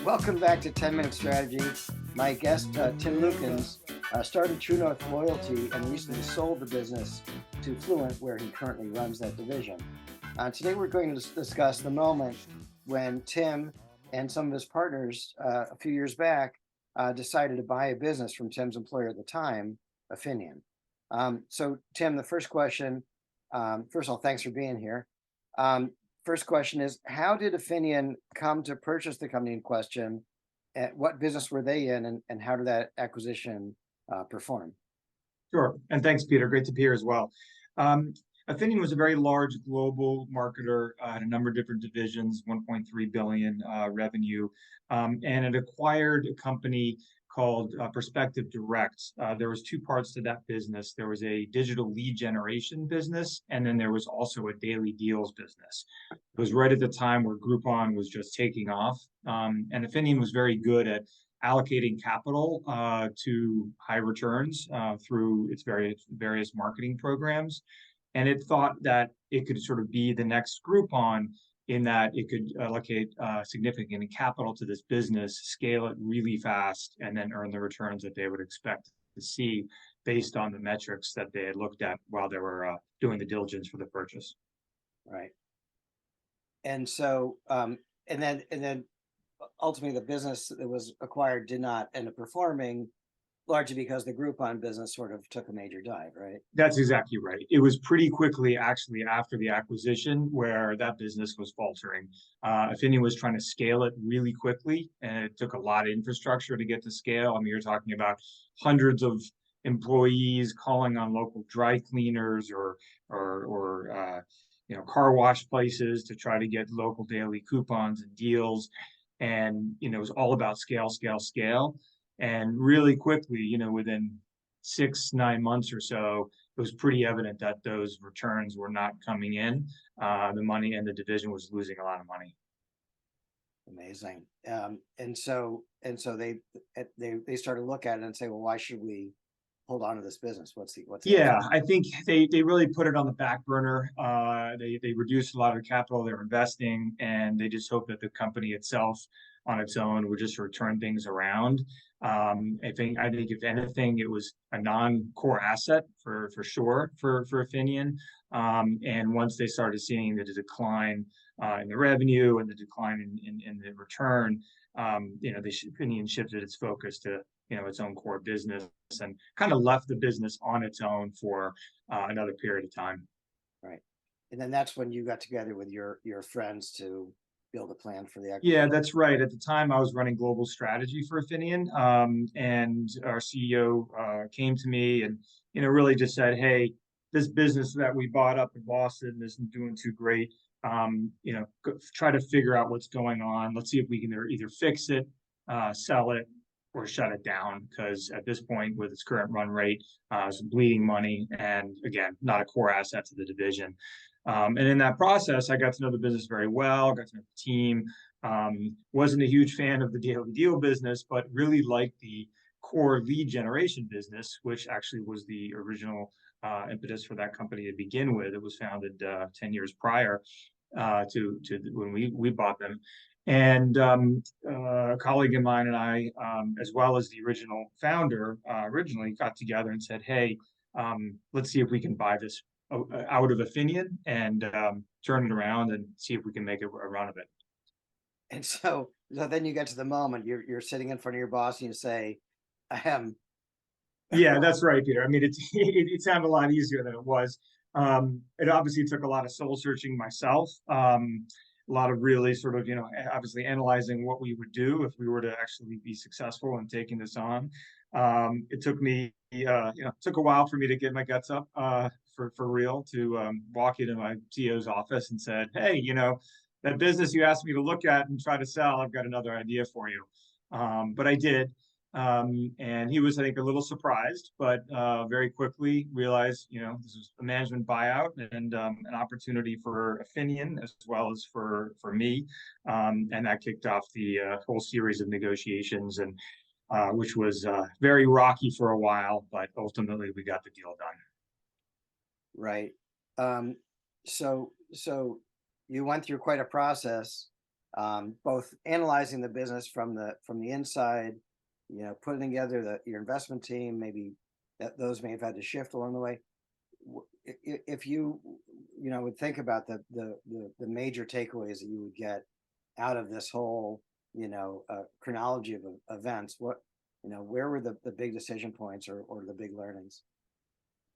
Welcome back to 10 Minute Strategy. My guest, Tim Lukens, started True North Loyalty and recently sold the business to Fluent, where he currently runs that division. Today, we're going to discuss the moment when Tim and some of his partners a few years back decided to buy a business from Tim's employer at the time, Affinion. So, Tim, the first question, first of all, thanks for being here. First question is, how did Affinion come to purchase the company in question? What business were they in, and how did that acquisition perform? Sure. And thanks, Peter. Great to be here as well. Affinion was a very large global marketer, had a number of different divisions, 1.3 billion revenue, and it acquired a company called Perspective Direct. There was two parts to that business. There was a digital lead generation business, and then there was also a daily deals business. It was right at the time where Groupon was just taking off, and Affinion was very good at allocating capital to high returns through its various marketing programs. And it thought that it could sort of be the next Groupon in that it could allocate significant capital to this business, scale it really fast, and then earn the returns that they would expect to see based on the metrics that they had looked at while they were doing the diligence for the purchase. Right. And so, and then ultimately the business that was acquired did not end up performing, largely because the Groupon business sort of took a major dive, right? That's exactly right. It was pretty quickly, actually, after the acquisition where that business was faltering. Affinion was trying to scale it really quickly, and it took a lot of infrastructure to get to scale. I mean, you're talking about hundreds of employees calling on local dry cleaners or car wash places to try to get local daily coupons and deals. And, it was all about scale, scale, scale. And really quickly, within 6-9 months or so, it was pretty evident that those returns were not coming in. The money and the division was losing a lot of money. Amazing. And so they started to look at it and say, well, why should we hold on to this business? What's the Yeah, I think they really put it on the back burner. They reduced a lot of the capital they were investing, and they just hoped that the company itself on its own would just sort of turn things around. I think if anything, it was a non-core asset for sure for Affinion. And once they started seeing the decline in the revenue and the decline in the return, Affinion shifted its focus to its own core business and kind of left the business on its own for another period of time. Right. And then that's when you got together with your friends to build a plan for the acquisition. Yeah, that's right. At the time, I was running global strategy for Affinion, and our CEO came to me and really just said, "Hey, this business that we bought up in Boston isn't doing too great. Try to figure out what's going on. Let's see if we can either fix it, sell it, or shut it down, because at this point, with its current run rate, it's bleeding money, and again, not a core asset to the division." And in that process, I got to know the business very well, got to know the team. Wasn't a huge fan of the daily deal business, but really liked the core lead generation business, which actually was the original impetus for that company to begin with. It was founded 10 years prior to when we bought them. And a colleague of mine and I, as well as the original founder, originally got together and said, "Hey, let's see if we can buy this out of Affinion and turn it around and see if we can make a run of it." And so then you get to the moment you're sitting in front of your boss and you say, Yeah, that's right, Peter. I mean, it sounded a lot easier than it was. It obviously took a lot of soul searching myself. A lot of really sort of, obviously analyzing what we would do if we were to actually be successful in taking this on. It took me, took a while for me to get my guts up for real to walk into my CEO's office and said, "Hey, that business you asked me to look at and try to sell, I've got another idea for you." But I did. And he was, I think, a little surprised, but very quickly realized, this was a management buyout and an opportunity for Affinion as well as for me. And that kicked off the whole series of negotiations, and which was very rocky for a while, but ultimately we got the deal done. Right. So you went through quite a process both analyzing the business from the inside, putting together your investment team. Maybe those may have had to shift along the way. If you would think about the major takeaways that you would get out of this whole chronology of events, where were the big decision points or the big learnings?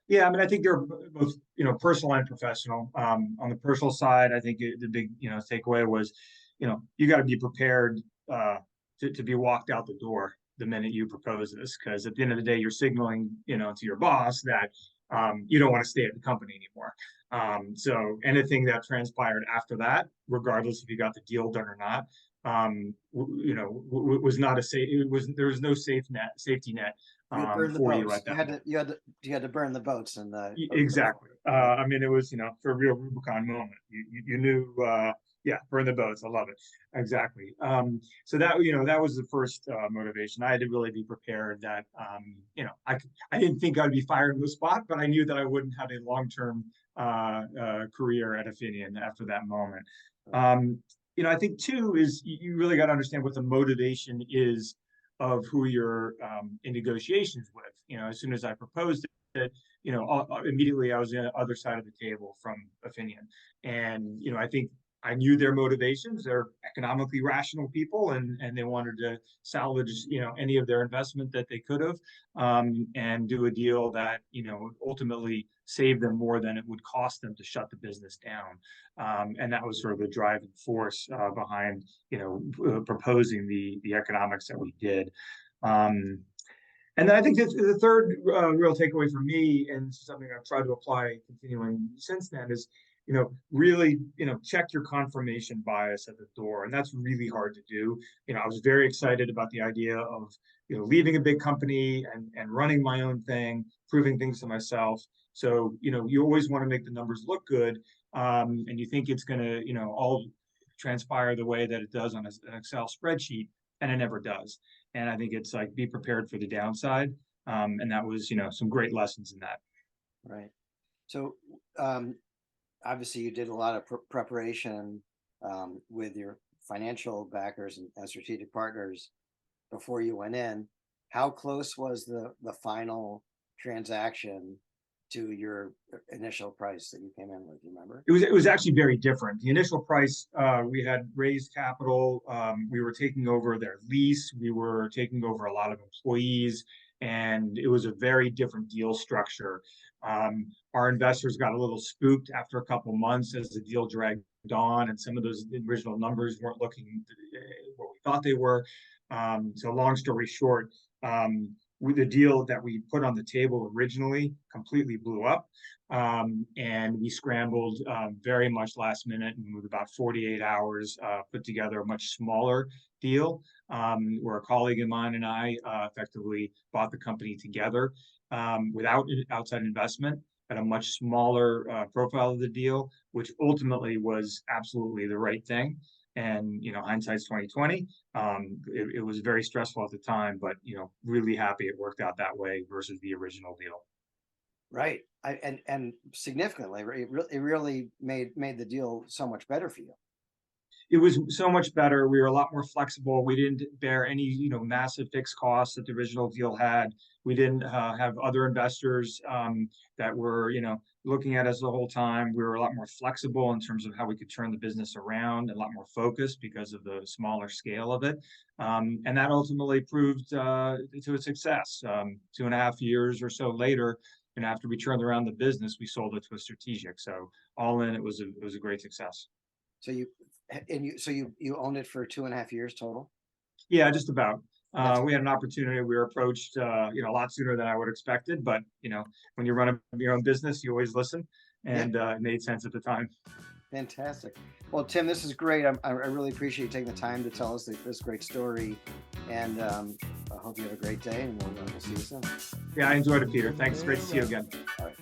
Yeah, I mean, I think they're both, personal and professional. On the personal side, I think the big, takeaway was, you got to be prepared to be walked out the door the minute you propose this, because at the end of the day, you're signaling, to your boss that you don't want to stay at the company anymore. So anything that transpired after that, regardless if you got the deal done or not, was not a safe. There was no safety net for you at that point. You had to burn the boats and exactly. I mean, it was for a real Rubicon moment. You knew, yeah, burn the boats. I love it. Exactly. So that that was the first motivation. I had to really be prepared that I didn't think I'd be fired on the spot, but I knew that I wouldn't have a long-term career at Affinion after that moment. I think too is you really got to understand what the motivation is of who you're in negotiations with. As soon as I proposed it, immediately I was on the other side of the table from Affinion. And, I think I knew their motivations. They're economically rational people, and they wanted to salvage, any of their investment that they could have, and do a deal that, ultimately save them more than it would cost them to shut the business down. And that was sort of the driving force behind, proposing the economics that we did. And then I think the third real takeaway for me, and something I've tried to apply continuing since then, is really check your confirmation bias at the door, and that's really hard to do. I was very excited about the idea of leaving a big company and running my own thing, proving things to myself. So you always want to make the numbers look good, and you think it's going to all transpire the way that it does on an Excel spreadsheet, and it never does. And I think it's like, be prepared for the downside. And that was, some great lessons in that. Right. So obviously you did a lot of preparation with your financial backers and strategic partners before you went in. How close was the final transaction to your initial price that you came in with? Do you remember? It was actually very different. The initial price, we had raised capital. We were taking over their lease. We were taking over a lot of employees, and it was a very different deal structure. Our investors got a little spooked after a couple of months as the deal dragged on, and some of those original numbers weren't looking what we thought they were. So long story short, with the deal that we put on the table originally completely blew up, and we scrambled very much last minute, and with about 48 hours put together a much smaller deal, where a colleague of mine and I effectively bought the company together without outside investment at a much smaller profile of the deal, which ultimately was absolutely the right thing. And hindsight's 2020. It was very stressful at the time, but really happy it worked out that way versus the original deal. Right. And significantly, it really made the deal so much better for you. It was so much better. We were a lot more flexible. We didn't bear any massive fixed costs that the original deal had. We didn't have other investors that were looking at us the whole time. We were a lot more flexible in terms of how we could turn the business around, and a lot more focused because of the smaller scale of it. And that ultimately proved to a success. 2.5 years or so later, and after we turned around the business, we sold it to a strategic. So all in, it was a great success. So you owned it for 2.5 years total? Yeah, just about. We had an opportunity. We were approached, a lot sooner than I would have expected. But when you run your own business, you always listen, and it made sense at the time. Fantastic. Well, Tim, this is great. I really appreciate you taking the time to tell us this great story, and I hope you have a great day, and we'll see you soon. Yeah, I enjoyed it, Peter. Thanks. Great to see you again. All right.